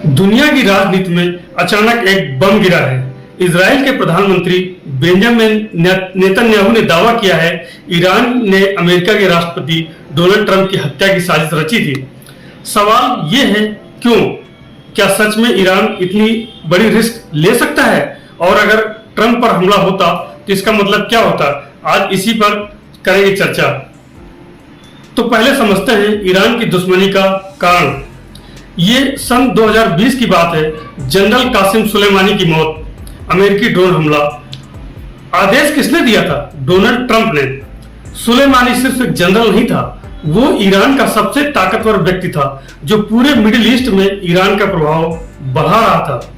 दुनिया की राजनीति में अचानक एक बम गिरा है। इजराइल के प्रधानमंत्री बेंजामिन नेतन्याहू ने दावा किया है ईरान ने अमेरिका के राष्ट्रपति डोनाल्ड ट्रंप की हत्या की साजिश रची थी। सवाल ये है, क्यों? क्या सच में ईरान इतनी बड़ी रिस्क ले सकता है? और अगर ट्रंप पर हमला होता तो इसका मतलब क्या होता? आज इसी पर करेंगे चर्चा। तो पहले समझते हैं ईरान की दुश्मनी का कारण। ये सन 2020 की बात है। जनरल कासिम सुलेमानी की मौत, अमेरिकी ड्रोन हमला। आदेश किसने दिया था? डोनाल्ड ट्रंप ने। सुलेमानी सिर्फ एक जनरल नहीं था, वो ईरान का सबसे ताकतवर व्यक्ति था जो पूरे मिडिल ईस्ट में ईरान का प्रभाव बढ़ा रहा था।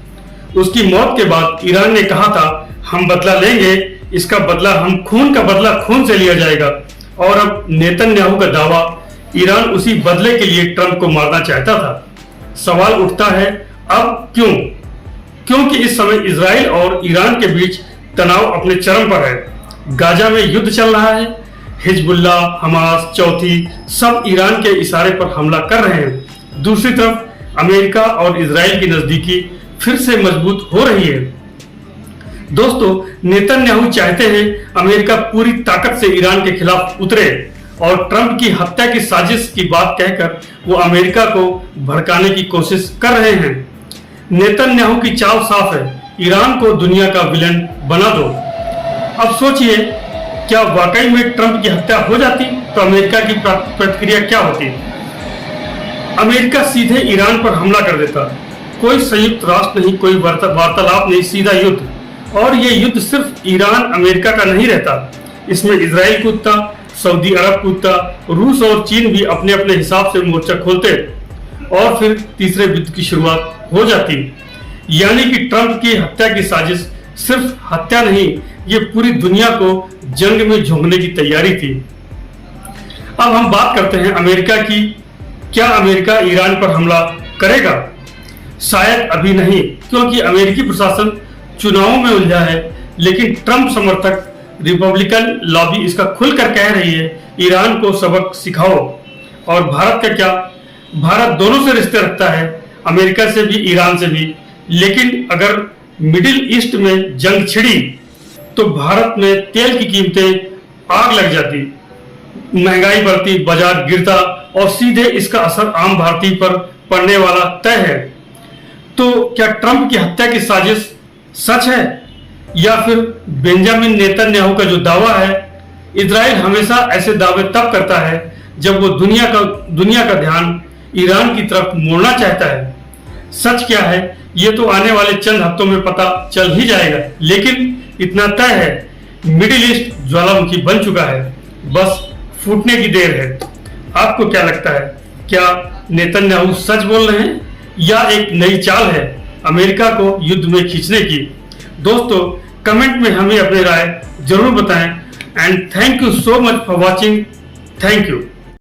उसकी मौत के बाद ईरान ने कहा था, हम बदला लेंगे, इसका बदला, हम खून का बदला खून से लिया जाएगा। और अब नेतन्याहू का दावा, ईरान उसी बदले के लिए ट्रंप को मारना चाहता था। सवाल उठता है, अब क्यों? क्योंकि इस समय इजराइल और ईरान के बीच तनाव अपने चरम पर है। गाजा में युद्ध चल रहा है। हिजबुल्लाह, हमास, चौथी सब ईरान के इशारे पर हमला कर रहे हैं। दूसरी तरफ अमेरिका और इजराइल की नजदीकी फिर से मजबूत हो रही है। दोस्तों, नेतन्याहू चाहते हैं अमेरिका पूरी ताकत से ईरान के खिलाफ उतरे और ट्रंप की हत्या की साजिश की बात कहकर वो अमेरिका को भड़काने की कोशिश कर रहे हैं। नेतन्याहू की चाल साफ है, ईरान को दुनिया का विलेन बना दो। अब सोचिए, क्या वाकई में ट्रंप की हत्या हो जाती तो अमेरिका की प्रतिक्रिया क्या होती? अमेरिका सीधे ईरान पर हमला कर देता। कोई संयुक्त राष्ट्र नहीं, कोई वार्तालाप नहीं, सीधा युद्ध। और ये युद्ध सिर्फ ईरान अमेरिका का नहीं रहता, इसमें इजराइल कूदता, सऊदी अरब कूदता, रूस और चीन भी अपने अपने हिसाब से मोर्चा खोलते और फिर तीसरे युद्ध की शुरुआत हो जाती। यानी कि ट्रंप की हत्या की साजिश सिर्फ हत्या नहीं, ये पूरी दुनिया को जंग में झोंकने की तैयारी थी। अब हम बात करते हैं अमेरिका की। क्या अमेरिका ईरान पर हमला करेगा? शायद अभी नहीं, क्योंकि अमेरिकी प्रशासन चुनावों में उलझा है। लेकिन ट्रंप समर्थक रिपब्लिकन लॉबी इसका खुलकर कह रही है, ईरान को सबक सिखाओ। और भारत का क्या? भारत दोनों से रिश्ते रखता है, अमेरिका से भी, ईरान से भी। लेकिन अगर मिडिल ईस्ट में जंग छिड़ी तो भारत में तेल की कीमतें आग लग जाती, महंगाई बढ़ती, बाजार गिरता और सीधे इसका असर आम भारतीय पर पड़ने वाला तय है। तो क्या ट्रंप की हत्या की साजिश सच है या फिर बेंजामिन नेतन्याहू का जो दावा है? इजराइल हमेशा ऐसे दावे तब करता है जब वो दुनिया का ध्यान ईरान की तरफ मोड़ना चाहता है। सच क्या है ये तो आने वाले चंद हफ्तों में पता चल ही जाएगा। लेकिन इतना तय है, मिडिल ईस्ट ज्वालामुखी बन चुका है, बस फूटने की देर है। आपको क्या लगता है, क्या नेतन्याहू सच बोल रहे हैं या एक नई चाल है अमेरिका को युद्ध में खींचने की? दोस्तों, कमेंट में हमें अपनी राय जरूर बताएं। And thank you so much for watching. Thank you.